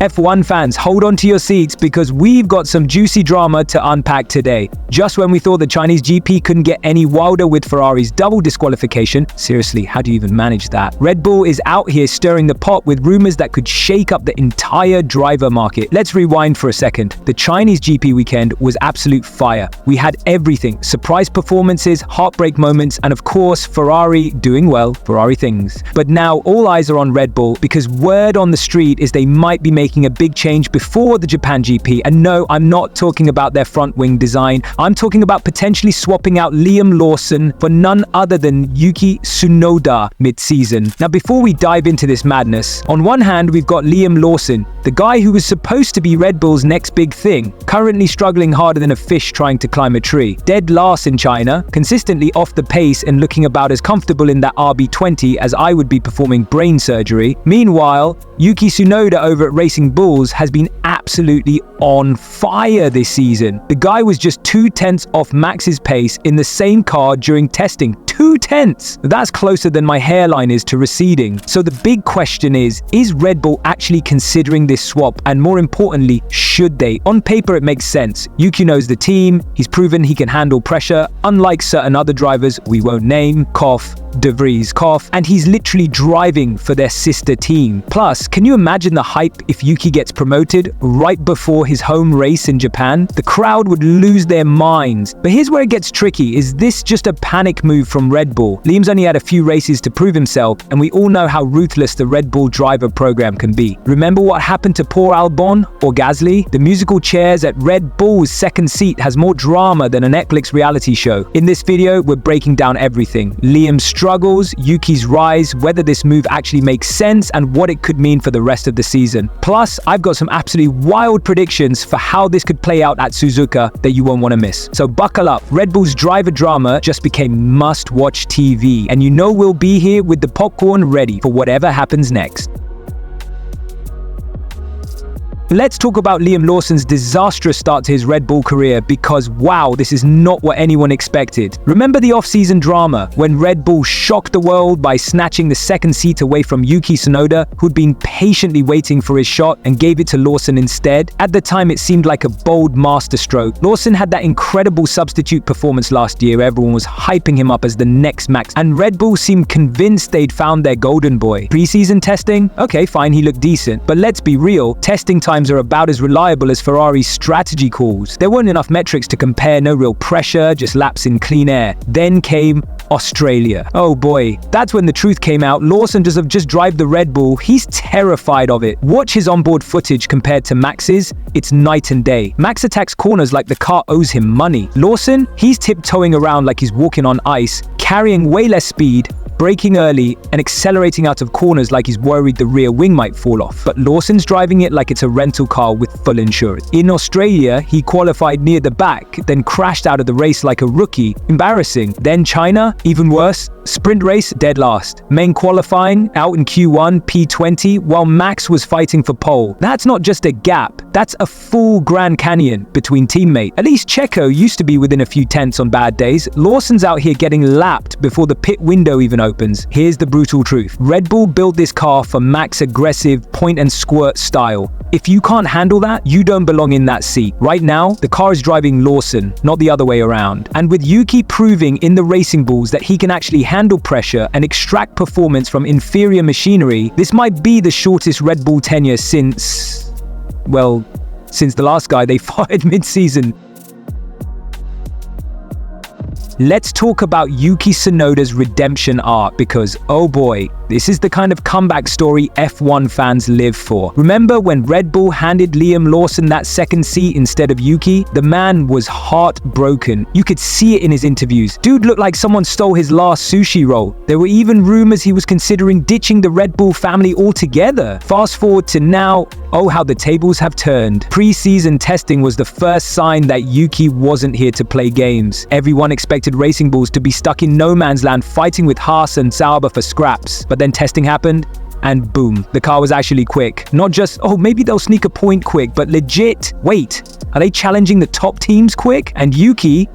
F1 fans, hold on to your seats because we've got some juicy drama to unpack today. Just when we thought the Chinese GP couldn't get any wilder with Ferrari's double disqualification, seriously, how do you even manage that? Red Bull is out here stirring the pot with rumors that could shake up the entire driver market. Let's rewind for a second. The Chinese GP weekend was absolute fire. We had everything: surprise performances, heartbreak moments, and of course, Ferrari doing well, Ferrari things. But now all eyes are on Red Bull because word on the street is they might be making a big change before the Japan GP. And no, I'm not talking about their front wing design. I'm talking about potentially swapping out Liam Lawson for none other than Yuki Tsunoda mid-season. Now, before we dive into this madness, on one hand, we've got Liam Lawson, the guy who was supposed to be Red Bull's next big thing, currently struggling harder than a fish trying to climb a tree. Dead last in China, consistently off the pace and looking about as comfortable in that RB20 as I would be performing brain surgery. Meanwhile, Yuki Tsunoda over at Racing Bulls has been absolutely on fire this season. The guy was just 2/10 off Max's pace in the same car during testing. 2/10! That's closer than my hairline is to receding. So the big question is Red Bull actually considering this swap? And more importantly, should they? On paper, it makes sense. Yuki knows the team. He's proven he can handle pressure, unlike certain other drivers we won't name, cough, De Vries, cough, and he's literally driving for their sister team. Plus, can you imagine the hype if Yuki gets promoted right before his home race in Japan? The crowd would lose their minds. But here's where it gets tricky. Is this just a panic move from Red Bull? Liam's only had a few races to prove himself, and we all know how ruthless the Red Bull driver program can be. Remember what happened to poor Albon or Gasly? The musical chairs at Red Bull's second seat has more drama than a Netflix reality show. In this video, we're breaking down everything. Liam's struggles, Yuki's rise, whether this move actually makes sense, and what it could mean for the rest of the season. Plus, I've got some absolutely wild predictions for how this could play out at Suzuka that you won't want to miss. So buckle up. Red Bull's driver drama just became must-watch TV, and you know we'll be here with the popcorn ready for whatever happens next. Let's talk about Liam Lawson's disastrous start to his Red Bull career because wow, this is not what anyone expected. Remember the off-season drama when Red Bull shocked the world by snatching the second seat away from Yuki Tsunoda, who'd been patiently waiting for his shot and gave it to Lawson instead? At the time, it seemed like a bold masterstroke. Lawson had that incredible substitute performance last year. Everyone was hyping him up as the next Max, and Red Bull seemed convinced they'd found their golden boy. Preseason testing? Okay, fine, he looked decent. But let's be real, testing time are about as reliable as Ferrari's strategy calls. There weren't enough metrics to compare, no real pressure, just laps in clean air. Then came Australia. Oh boy, that's when the truth came out. Lawson doesn't just drive the Red Bull, he's terrified of it. Watch his onboard footage compared to Max's, it's night and day. Max attacks corners like the car owes him money. Lawson, he's tiptoeing around like he's walking on ice, carrying way less speed, braking early, and accelerating out of corners like he's worried the rear wing might fall off. But Lawson's driving it like it's a rental car with full insurance. In Australia, he qualified near the back, then crashed out of the race like a rookie. Embarrassing. Then China, even worse. Sprint race, dead last. Main qualifying, out in Q1, P20, while Max was fighting for pole. That's not just a gap, that's a full Grand Canyon between teammates. At least Checo used to be within a few tenths on bad days. Lawson's out here getting lapped before the pit window even opens. Here's the brutal truth. Red Bull built this car for Max's aggressive point and squirt style. If you can't handle that, you don't belong in that seat. Right now, the car is driving Lawson, not the other way around. And with Yuki proving in the Racing Bulls that he can actually handle pressure and extract performance from inferior machinery, this might be the shortest Red Bull tenure since the last guy they fired mid-season. Let's talk about Yuki Tsunoda's redemption arc because, oh boy, this is the kind of comeback story F1 fans live for. Remember when Red Bull handed Liam Lawson that second seat instead of Yuki? The man was heartbroken. You could see it in his interviews. Dude looked like someone stole his last sushi roll. There were even rumors he was considering ditching the Red Bull family altogether. Fast forward to now, oh how the tables have turned. Pre-season testing was the first sign that Yuki wasn't here to play games. Everyone expected Racing Bulls to be stuck in no man's land fighting with Haas and Sauber for scraps. But then testing happened, and boom, the car was actually quick. Not just, oh, maybe they'll sneak a point quick, but legit, wait, are they challenging the top teams quick? And Yuki,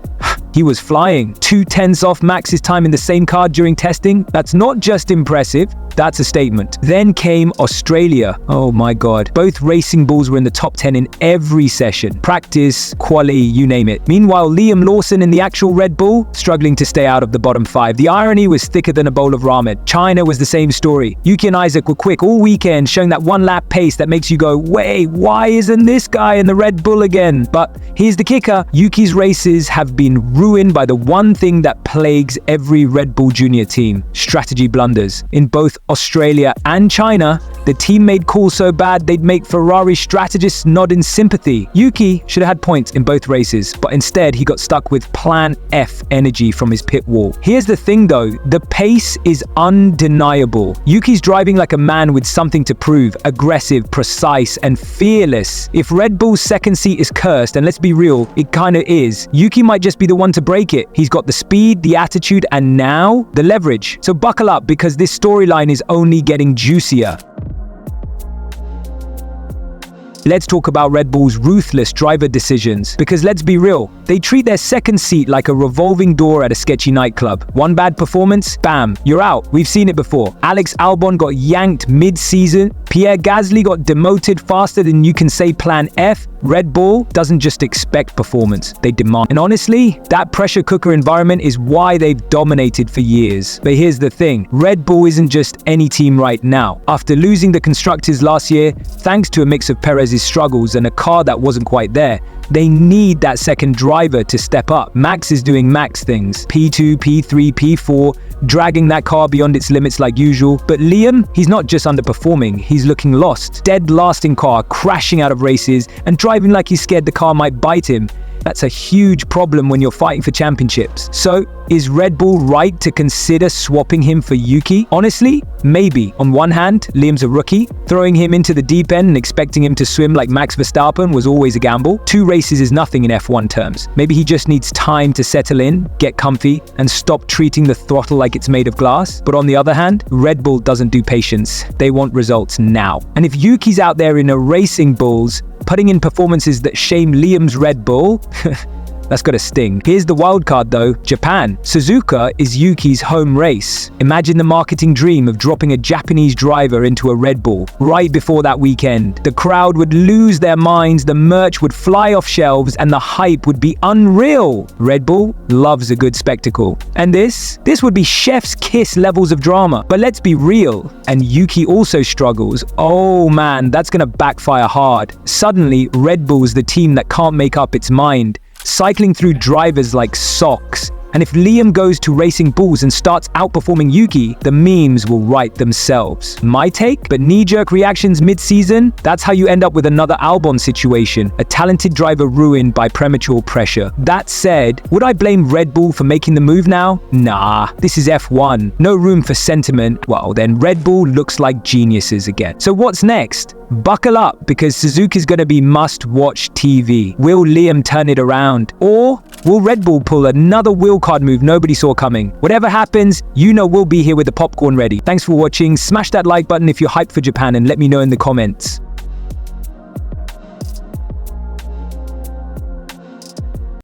he was flying. 2/10 off Max's time in the same car during testing. That's not just impressive, That's a statement. Then came Australia. Oh my god. Both racing bulls were in the top 10 in every session. Practice, quality, you name it. Meanwhile, Liam Lawson in the actual Red Bull, struggling to stay out of the bottom 5. The irony was thicker than a bowl of ramen. China was the same story. Yuki and Isaac were quick all weekend, showing that one lap pace that makes you go, wait, why isn't this guy in the Red Bull again? But here's the kicker. Yuki's races have been ruined by the one thing that plagues every Red Bull Junior team: strategy blunders. In both Australia and China, the team made calls so bad they'd make Ferrari strategists nod in sympathy. Yuki should have had points in both races, but instead he got stuck with Plan F energy from his pit wall. Here's the thing though, the pace is undeniable. Yuki's driving like a man with something to prove, aggressive, precise, and fearless. If Red Bull's second seat is cursed, and let's be real, it kinda is, Yuki might just be the one to break it. He's got the speed, the attitude, and now the leverage. So buckle up, because this storyline is only getting juicier. Let's talk about Red Bull's ruthless driver decisions, because let's be real, they treat their second seat like a revolving door at a sketchy nightclub. One bad performance, bam, you're out. We've seen it before. Alex Albon got yanked mid-season. Pierre Gasly got demoted faster than you can say Plan F. Red Bull doesn't just expect performance, they demand. And honestly, that pressure cooker environment is why they've dominated for years. But here's the thing, Red Bull isn't just any team right now. After losing the constructors last year, thanks to a mix of Perez's struggles and a car that wasn't quite there, they need that second driver to step up. Max is doing Max things. P2, P3, P4, dragging that car beyond its limits like usual. But Liam, he's not just underperforming, he's looking lost. Dead last in car, crashing out of races, and driving like he's scared the car might bite him. That's a huge problem when you're fighting for championships. So, is Red Bull right to consider swapping him for Yuki? Honestly, maybe. On one hand, Liam's a rookie. Throwing him into the deep end and expecting him to swim like Max Verstappen was always a gamble. 2 races is nothing in F1 terms. Maybe he just needs time to settle in, get comfy, and stop treating the throttle like it's made of glass. But on the other hand, Red Bull doesn't do patience. They want results now. And if Yuki's out there in a racing bulls, putting in performances that shame Liam's Red Bull, that's gotta sting. Here's the wild card though, Japan. Suzuka is Yuki's home race. Imagine the marketing dream of dropping a Japanese driver into a Red Bull right before that weekend. The crowd would lose their minds, the merch would fly off shelves, and the hype would be unreal. Red Bull loves a good spectacle. And this would be chef's kiss levels of drama. But let's be real, and Yuki also struggles. Oh man, that's gonna backfire hard. Suddenly, Red Bull's the team that can't make up its mind, cycling through drivers like socks. And if Liam goes to racing bulls and starts outperforming Yuki, the memes will write themselves. My take? But knee-jerk reactions mid-season? That's how you end up with another Albon situation, a talented driver ruined by premature pressure. That said, would I blame Red Bull for making the move now? Nah, this is F1. No room for sentiment. Well, then Red Bull looks like geniuses again. So what's next? Buckle up, because Suzuka's gonna be must-watch TV. Will Liam turn it around? Or will Red Bull pull another wheelcard move nobody saw coming? Whatever happens, you know we'll be here with the popcorn ready. Thanks for watching. Smash that like button if you're hyped for Japan, and let me know in the comments.